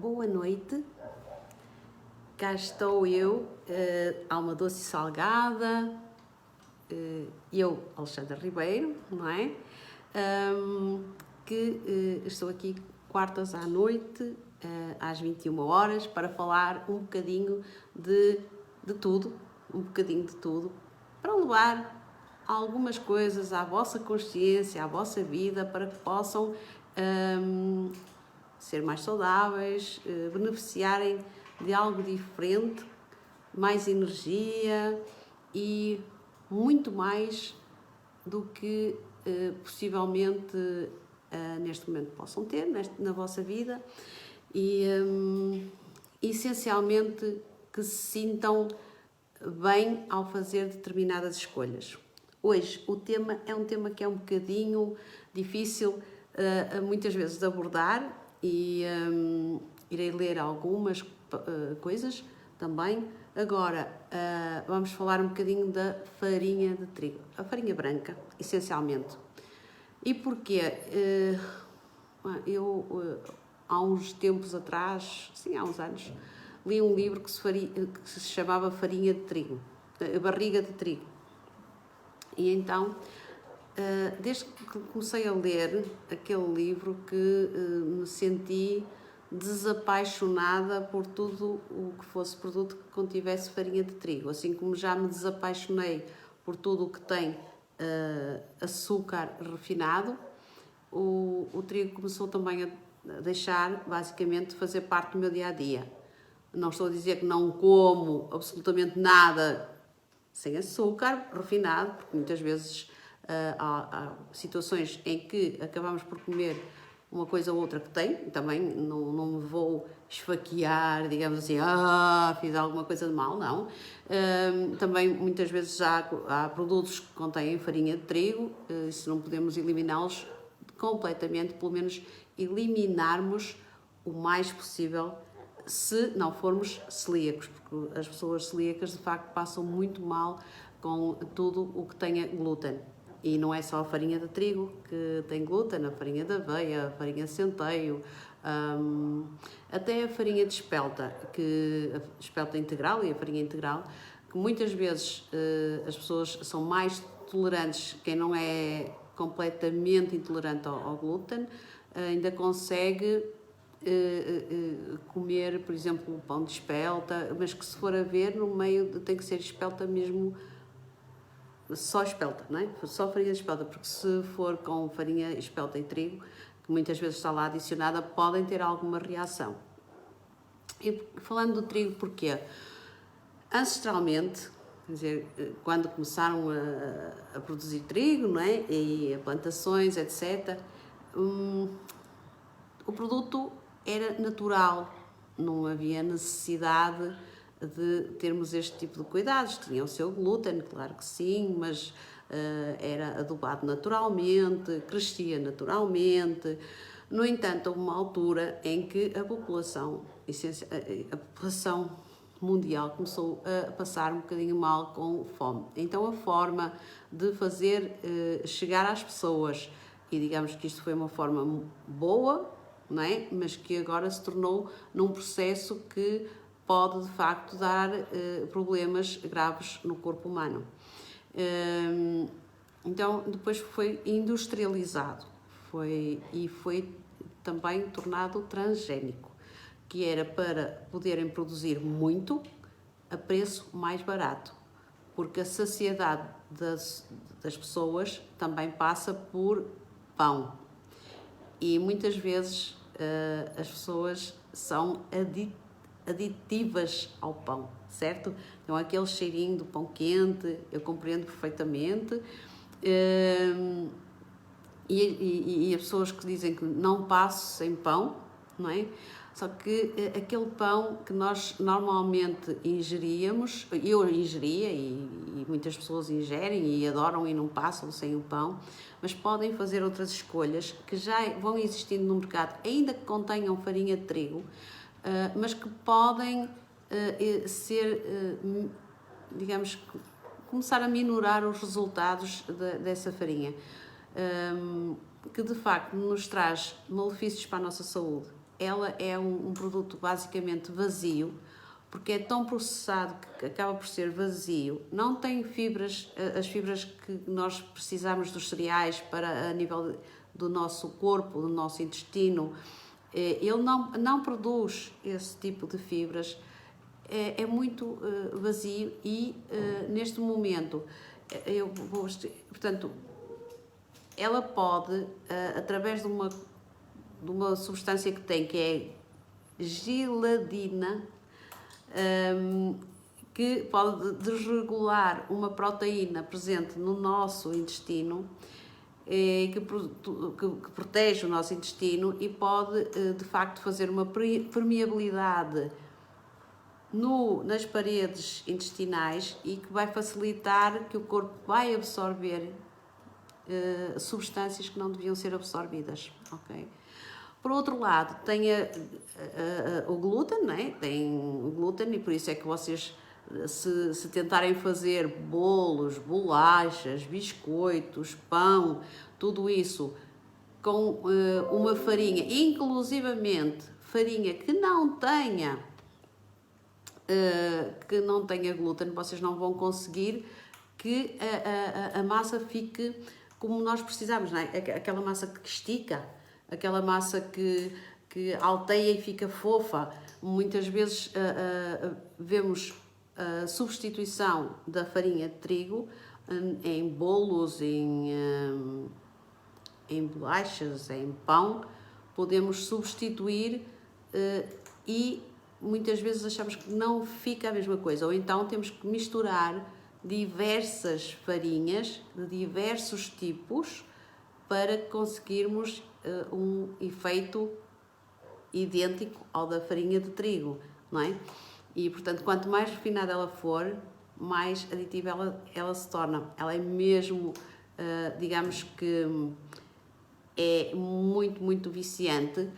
boa noite. Cá estou eu, alma doce e salgada, eu, Alexandra Ribeiro, não é? Estou aqui quartas à noite, às 21 horas, para falar um bocadinho de tudo, para levar algumas coisas à vossa consciência, à vossa vida, para que possam ser mais saudáveis, beneficiarem de algo diferente, mais energia e muito mais do que possivelmente neste momento possam ter na vossa vida e essencialmente que se sintam bem ao fazer determinadas escolhas. Hoje o tema é um tema que é um bocadinho difícil muitas vezes de abordar e irei ler algumas coisas também. Agora vamos falar um bocadinho da farinha de trigo, a farinha branca, essencialmente. E porquê? Eu há uns tempos atrás, sim, há uns anos, li um livro que se chamava Farinha de Trigo, Barriga de Trigo. E então, desde que comecei a ler aquele livro, que me senti desapaixonada por tudo o que fosse produto que contivesse farinha de trigo, assim como já me desapaixonei por tudo o que tem açúcar refinado. O trigo começou também a deixar, basicamente, de fazer parte do meu dia-a-dia. Não estou a dizer que não como absolutamente nada sem açúcar refinado, porque muitas vezes há situações em que acabamos por comer uma coisa ou outra que tem, também não me vou esfaquear, digamos assim, fiz alguma coisa de mal, não. Também muitas vezes há produtos que contêm farinha de trigo, se não podemos eliminá-los completamente, pelo menos eliminarmos o mais possível, se não formos celíacos, porque as pessoas celíacas de facto passam muito mal com tudo o que tenha glúten. E não é só a farinha de trigo que tem glúten, a farinha de aveia, a farinha de centeio, até a farinha de espelta, a espelta integral e a farinha integral, que muitas vezes as pessoas são mais tolerantes. Quem não é completamente intolerante ao glúten ainda consegue comer, por exemplo, o pão de espelta, mas que, se for a ver, no meio tem que ser espelta mesmo, só espelta, não é? Só farinha de espelta, porque se for com farinha espelta e trigo, que muitas vezes está lá adicionada, podem ter alguma reação. E falando do trigo, porquê? Ancestralmente, quer dizer, quando começaram a produzir trigo, não é? E plantações, etc., o produto era natural, não havia necessidade de termos este tipo de cuidados. Tinha o seu glúten, claro que sim, mas era adubado naturalmente, crescia naturalmente. No entanto, houve uma altura em que a população mundial começou a passar um bocadinho mal com fome. Então, a forma de fazer chegar às pessoas, e digamos que isto foi uma forma boa, não é? Mas que agora se tornou num processo que pode de facto dar problemas graves no corpo humano. Então depois foi industrializado e foi também tornado transgénico, que era para poderem produzir muito a preço mais barato, porque a saciedade das pessoas também passa por pão. E muitas vezes as pessoas são aditivas ao pão, certo? Então aquele cheirinho do pão quente, eu compreendo perfeitamente. E as pessoas que dizem que não passo sem pão, não é? Só que aquele pão que nós normalmente ingeríamos, eu ingeria e muitas pessoas ingerem e adoram e não passam sem o pão, mas podem fazer outras escolhas que já vão existindo no mercado, ainda que contenham farinha de trigo, mas que podem ser, digamos, começar a minorar os resultados dessa farinha, que de facto nos traz malefícios para a nossa saúde. ela é um produto basicamente vazio, porque é tão processado que acaba por ser vazio, não tem fibras, as fibras que nós precisamos dos cereais para a nível do nosso corpo, do nosso intestino. Ele não produz esse tipo de fibras, é muito vazio e neste momento, portanto, ela pode, através de uma substância que tem, que é giladina, que pode desregular uma proteína presente no nosso intestino, que protege o nosso intestino e pode, de facto, fazer uma permeabilidade nas paredes intestinais e que vai facilitar que o corpo vai absorver substâncias que não deviam ser absorvidas, ok? Por outro lado, tem o glúten, né? Tem o glúten e por isso é que vocês, se tentarem fazer bolos, bolachas, biscoitos, pão, tudo isso com uma farinha, inclusivamente farinha que não tenha glúten, vocês não vão conseguir que a massa fique como nós precisamos, não é? Aquela massa que estica, aquela massa que alteia e fica fofa. Muitas vezes vemos a substituição da farinha de trigo em bolos, em bolachas, em pão. Podemos substituir e muitas vezes achamos que não fica a mesma coisa, ou então temos que misturar diversas farinhas de diversos tipos para conseguirmos um efeito idêntico ao da farinha de trigo, não é? E portanto, quanto mais refinada ela for, mais aditiva ela se torna. Ela é mesmo, digamos que é muito viciante.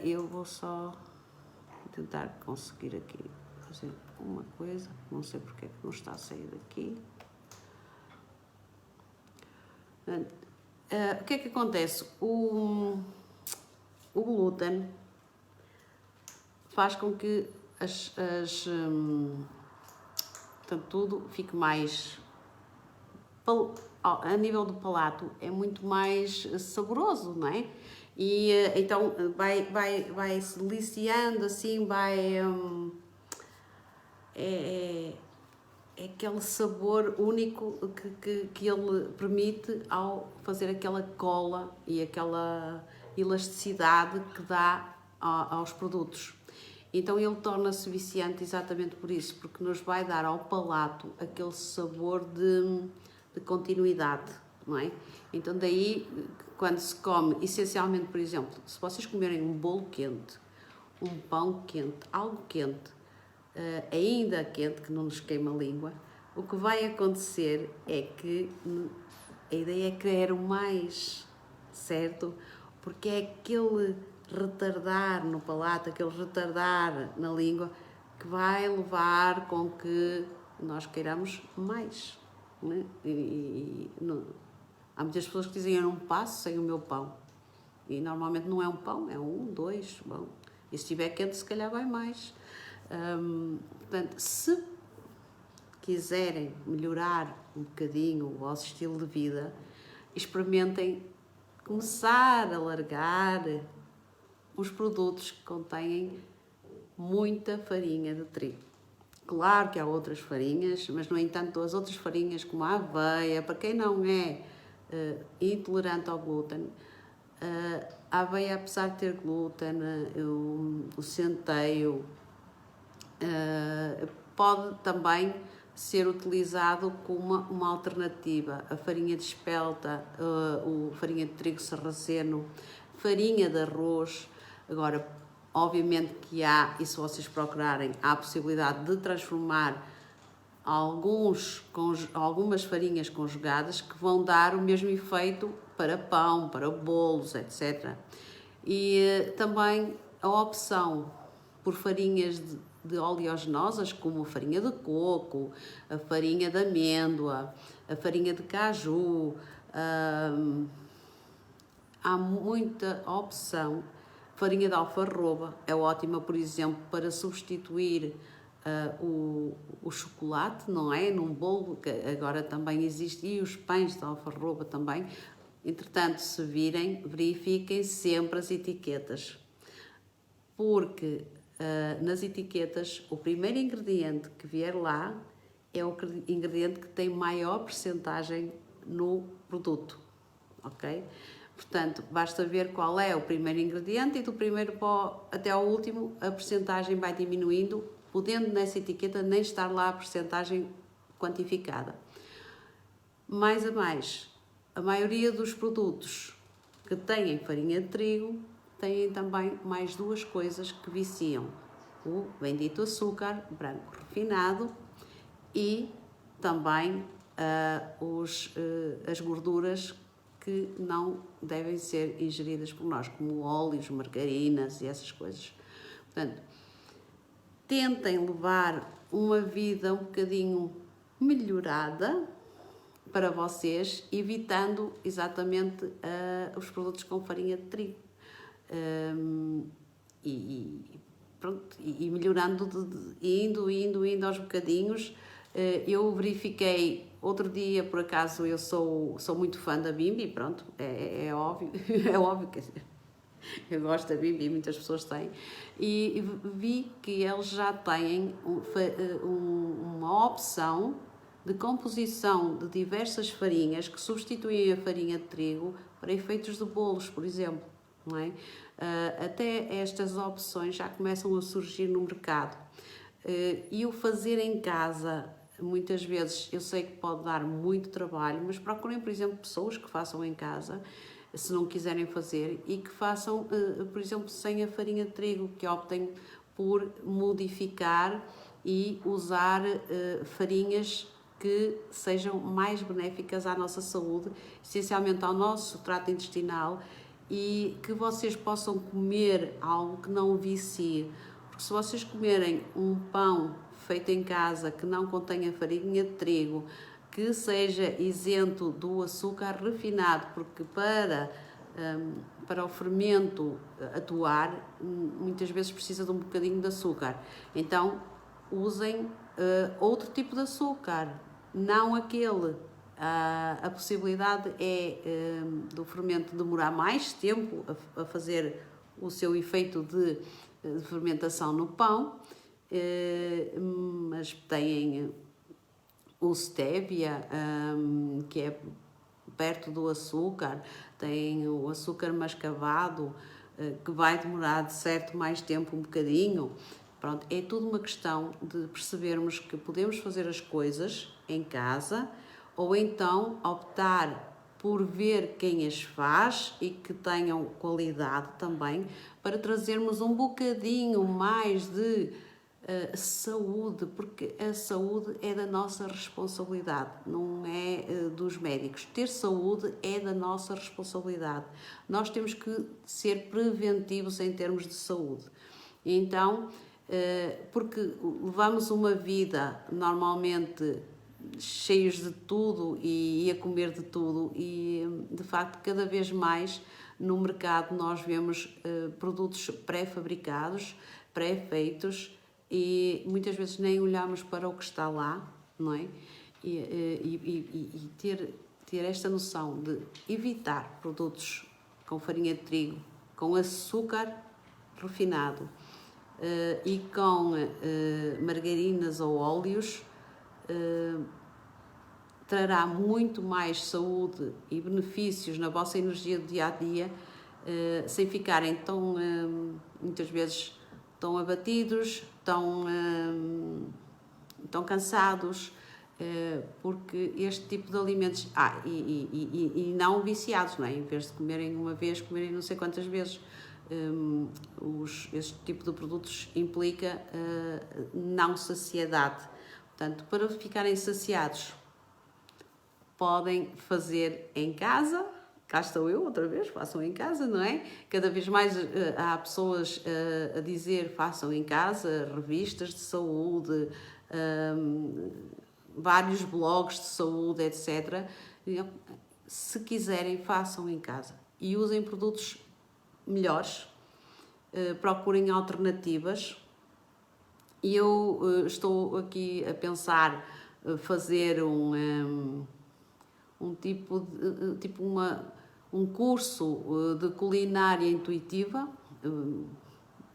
Eu vou só tentar conseguir aqui fazer uma coisa, não sei porque é que não está a sair daqui. O que é que acontece? O glúten faz com que portanto, tudo fique mais, a nível do palato, é muito mais saboroso, não é? E então vai se deliciando assim, é aquele sabor único que ele permite ao fazer aquela cola e aquela elasticidade que dá aos produtos. Então ele torna-se viciante exatamente por isso, porque nos vai dar ao palato aquele sabor de continuidade, não é? Então daí, quando se come, essencialmente, por exemplo, se vocês comerem um bolo quente, um pão quente, algo quente, ainda quente, que não nos queima a língua, o que vai acontecer é que a ideia é querer mais, certo? Porque é aquele retardar no palato, aquele retardar na língua, que vai levar com que nós queiramos mais, né? Há muitas pessoas que dizem: eu não passo sem o meu pão. E normalmente não é um pão, é um, dois, bom. E se estiver quente, se calhar vai mais. Portanto, se quiserem melhorar um bocadinho o vosso estilo de vida, experimentem começar a largar os produtos que contêm muita farinha de trigo. Claro que há outras farinhas, mas no entanto as outras farinhas, como a aveia, para quem não é intolerante ao glúten, a aveia, apesar de ter glúten, o centeio, pode também ser utilizado como uma alternativa. A farinha de espelta, farinha de trigo sarraceno, farinha de arroz. Agora, obviamente que há, e se vocês procurarem, há a possibilidade de transformar algumas farinhas conjugadas que vão dar o mesmo efeito para pão, para bolos, etc. E também a opção por farinhas de oleaginosas, como a farinha de coco, a farinha de amêndoa, a farinha de caju. Há muita opção. farinha de alfarroba é ótima, por exemplo, para substituir o chocolate, não é? Num bolo, que agora também existe, e os pães de alfarroba também. Entretanto, se virem, verifiquem sempre as etiquetas, porque nas etiquetas o primeiro ingrediente que vier lá é o ingrediente que tem maior percentagem no produto, ok? Portanto, basta ver qual é o primeiro ingrediente e do primeiro até ao último a percentagem vai diminuindo, podendo nessa etiqueta nem estar lá a percentagem quantificada. Mais a mais, a maioria dos produtos que têm farinha de trigo têm também mais duas coisas que viciam: o bendito açúcar branco refinado e também as gorduras que não devem ser ingeridas por nós, como óleos, margarinas e essas coisas. Portanto, tentem levar uma vida um bocadinho melhorada para vocês, evitando exatamente os produtos com farinha de trigo. Pronto, e melhorando, indo aos bocadinhos. Eu verifiquei outro dia, por acaso, eu sou muito fã da Bimby, pronto, é óbvio, é óbvio que eu gosto da Bimby, muitas pessoas têm, e vi que eles já têm uma opção de composição de diversas farinhas que substituem a farinha de trigo para efeitos de bolos, por exemplo, não é? Até estas opções já começam a surgir no mercado. E o fazer em casa, muitas vezes, eu sei que pode dar muito trabalho, mas procurem, por exemplo, pessoas que façam em casa, se não quiserem fazer, e que façam, por exemplo, sem a farinha de trigo, que optem por modificar e usar farinhas que sejam mais benéficas à nossa saúde, essencialmente ao nosso trato intestinal, e que vocês possam comer algo que não vicie. Porque se vocês comerem um pão feito em casa que não contenha farinha de trigo, que seja isento do açúcar refinado, porque para o fermento atuar, muitas vezes precisa de um bocadinho de açúcar. Então, usem outro tipo de açúcar, não aquele. A possibilidade é do fermento demorar mais tempo a fazer o seu efeito de fermentação no pão, mas têm o stevia, que é perto do açúcar, tem o açúcar mascavado, que vai demorar de certo mais tempo um bocadinho. Pronto, é tudo uma questão de percebermos que podemos fazer as coisas em casa, ou então optar por ver quem as faz e que tenham qualidade também, para trazermos um bocadinho mais de saúde, porque a saúde é da nossa responsabilidade, não é dos médicos. Ter saúde é da nossa responsabilidade. Nós temos que ser preventivos em termos de saúde. Então, porque levamos uma vida normalmente cheios de tudo e a comer de tudo, e de facto cada vez mais no mercado nós vemos produtos pré-fabricados, pré-feitos, e muitas vezes nem olhamos para o que está lá, não é? E ter esta noção de evitar produtos com farinha de trigo, com açúcar refinado e com margarinas ou óleos, trará muito mais saúde e benefícios na vossa energia do dia a dia, sem ficarem tão, muitas vezes, tão abatidos, tão cansados, porque este tipo de alimentos, e não viciados, não é? Em vez de comerem uma vez, comerem não sei quantas vezes. Este tipo de produtos implica não saciedade. Portanto, para ficarem saciados, podem fazer em casa. Cá estou eu outra vez, façam em casa, não é? Cada vez mais há pessoas a dizer façam em casa, revistas de saúde, vários blogs de saúde, etc. Se quiserem, façam em casa e usem produtos melhores, procurem alternativas. E eu estou aqui a pensar fazer um curso de culinária intuitiva.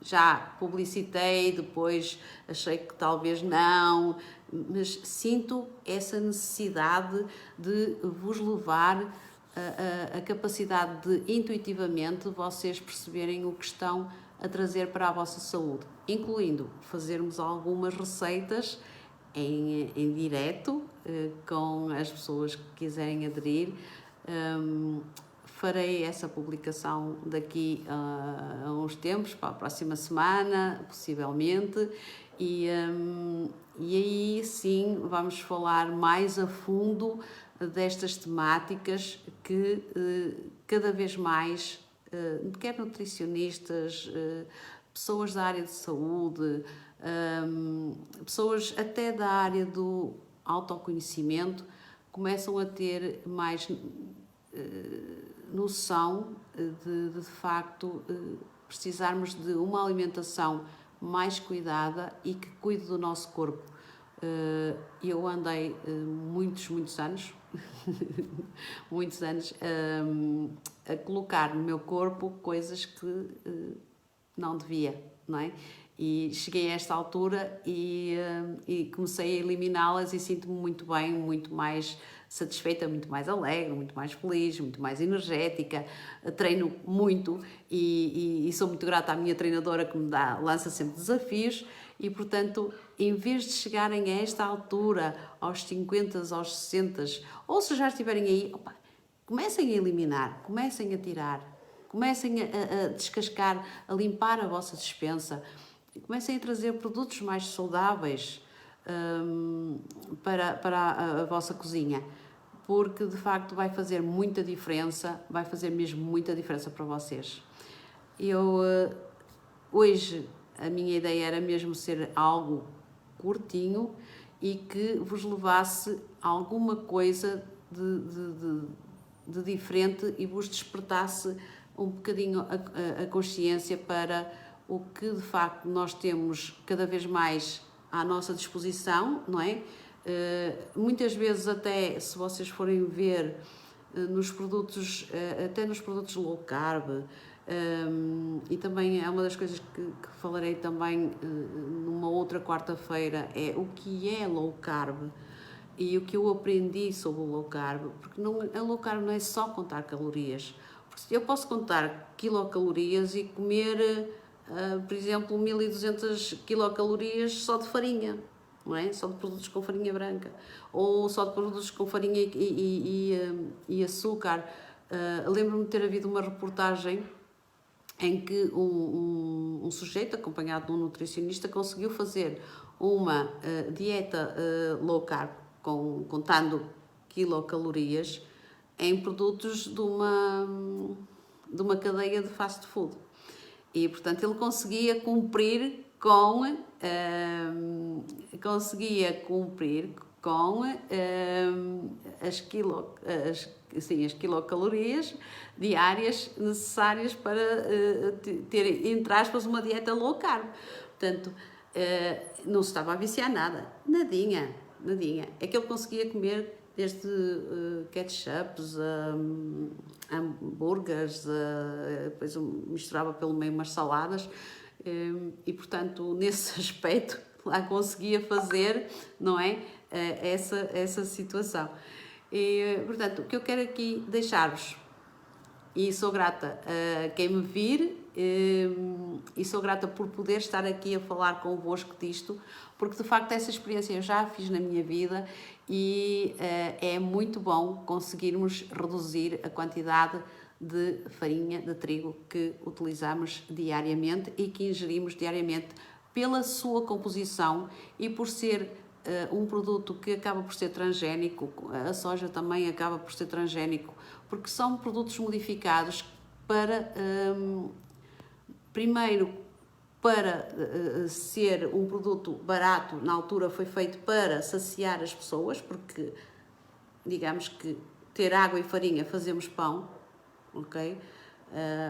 Já publicitei, depois achei que talvez não, mas sinto essa necessidade de vos levar a capacidade de intuitivamente vocês perceberem o que estão a trazer para a vossa saúde, incluindo fazermos algumas receitas em direto com as pessoas que quiserem aderir. Farei essa publicação daqui a uns tempos, para a próxima semana, possivelmente, e aí sim vamos falar mais a fundo destas temáticas que cada vez mais, quer nutricionistas, pessoas da área de saúde, pessoas até da área do autoconhecimento, começam a ter mais noção de facto precisarmos de uma alimentação mais cuidada e que cuide do nosso corpo. Eu andei muitos anos muitos anos a colocar no meu corpo coisas que não devia, não é? E cheguei a esta altura e comecei a eliminá-las e sinto-me muito bem, muito mais satisfeita, muito mais alegre, muito mais feliz, muito mais energética. Treino muito e sou muito grata à minha treinadora que me lança sempre desafios e, portanto, em vez de chegarem a esta altura, aos 50, aos 60, ou se já estiverem aí, comecem a eliminar, comecem a tirar, comecem a descascar, a limpar a vossa despensa, comecem a trazer produtos mais saudáveis para a vossa cozinha, porque de facto vai fazer muita diferença, vai fazer mesmo muita diferença para vocês. Hoje a minha ideia era mesmo ser algo curtinho e que vos levasse a alguma coisa de diferente e vos despertasse um bocadinho a consciência para o que de facto nós temos cada vez mais à nossa disposição, não é? Muitas vezes até, se vocês forem ver nos produtos, até nos produtos low carb, e também é uma das coisas que falarei também numa outra quarta-feira, é o que é low carb e o que eu aprendi sobre o low carb, porque a low carb não é só contar calorias, porque eu posso contar quilocalorias e comer, por exemplo, 1200 quilocalorias só de farinha, não é? Só de produtos com farinha branca, ou só de produtos com farinha e açúcar. Lembro-me de ter havido uma reportagem em que um sujeito, acompanhado de um nutricionista, conseguiu fazer uma dieta low carb, contando quilocalorias, em produtos de uma cadeia de fast food. E, portanto, ele conseguia cumprir com as quilocalorias diárias necessárias para ter, entre aspas, uma dieta low carb. Portanto, não se estava a viciar nada, nadinha. É que ele conseguia comer desde ketchups, hambúrgueres, depois misturava pelo meio umas saladas e, portanto, nesse aspecto lá conseguia fazer, não é, essa situação. E, portanto, o que eu quero aqui deixar-vos, e sou grata a quem me vir, e sou grata por poder estar aqui a falar convosco disto, porque de facto essa experiência eu já fiz na minha vida e é muito bom conseguirmos reduzir a quantidade de farinha de trigo que utilizamos diariamente e que ingerimos diariamente pela sua composição e por ser um produto que acaba por ser transgénico. A soja também acaba por ser transgénico, porque são produtos modificados para, primeiro, para ser um produto barato. Na altura foi feito para saciar as pessoas, porque digamos que ter água e farinha fazemos pão, ok?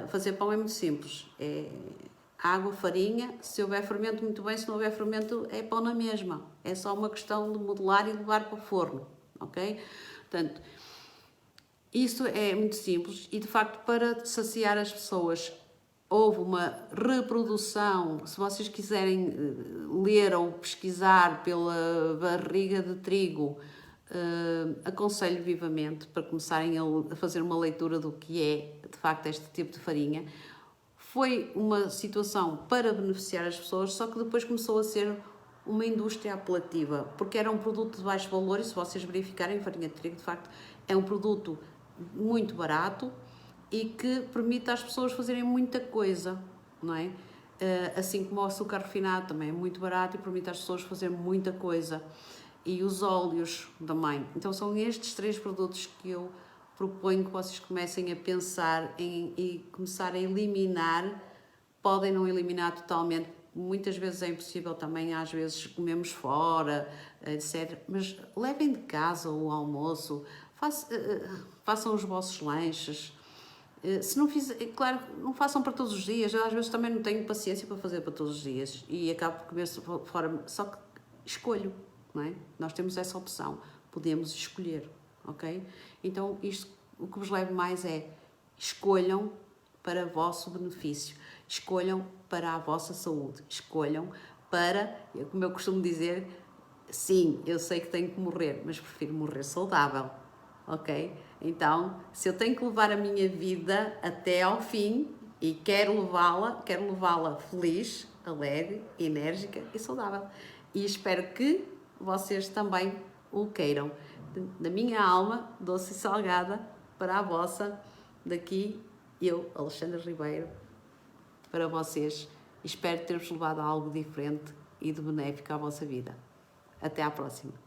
Fazer pão é muito simples, água, farinha, se houver fermento muito bem, se não houver fermento é pão na mesma. É só uma questão de modelar e levar para o forno, ok? Portanto, isso é muito simples e de facto para saciar as pessoas houve uma reprodução, se vocês quiserem ler ou pesquisar pela barriga de trigo, aconselho vivamente para começarem a fazer uma leitura do que é de facto este tipo de farinha. Foi uma situação para beneficiar as pessoas, só que depois começou a ser uma indústria apelativa, porque era um produto de baixo valor e se vocês verificarem, farinha de trigo de facto é um produto muito barato e que permite às pessoas fazerem muita coisa, não é? Assim como o açúcar refinado também é muito barato e permite às pessoas fazerem muita coisa. E os óleos também. Então são estes 3 produtos que eu proponho que vocês comecem a pensar e começar a eliminar. Podem não eliminar totalmente, muitas vezes é impossível também, às vezes comemos fora, etc. Mas levem de casa o almoço, façam os vossos lanches. Se não fizer, claro, não façam para todos os dias, eu às vezes também não tenho paciência para fazer para todos os dias e acabo por comer fora, só que escolho, não é? Nós temos essa opção, podemos escolher, ok? Então isto, o que vos levo mais é, escolham para o vosso benefício, escolham para a vossa saúde, escolham para, como eu costumo dizer, sim, eu sei que tenho que morrer, mas prefiro morrer saudável, ok? Então, se eu tenho que levar a minha vida até ao fim e quero levá-la feliz, alegre, enérgica e saudável. E espero que vocês também o queiram. Da minha alma, doce e salgada, para a vossa, daqui eu, Alexandra Ribeiro, para vocês. Espero ter-vos levado a algo diferente e de benéfico à vossa vida. Até à próxima.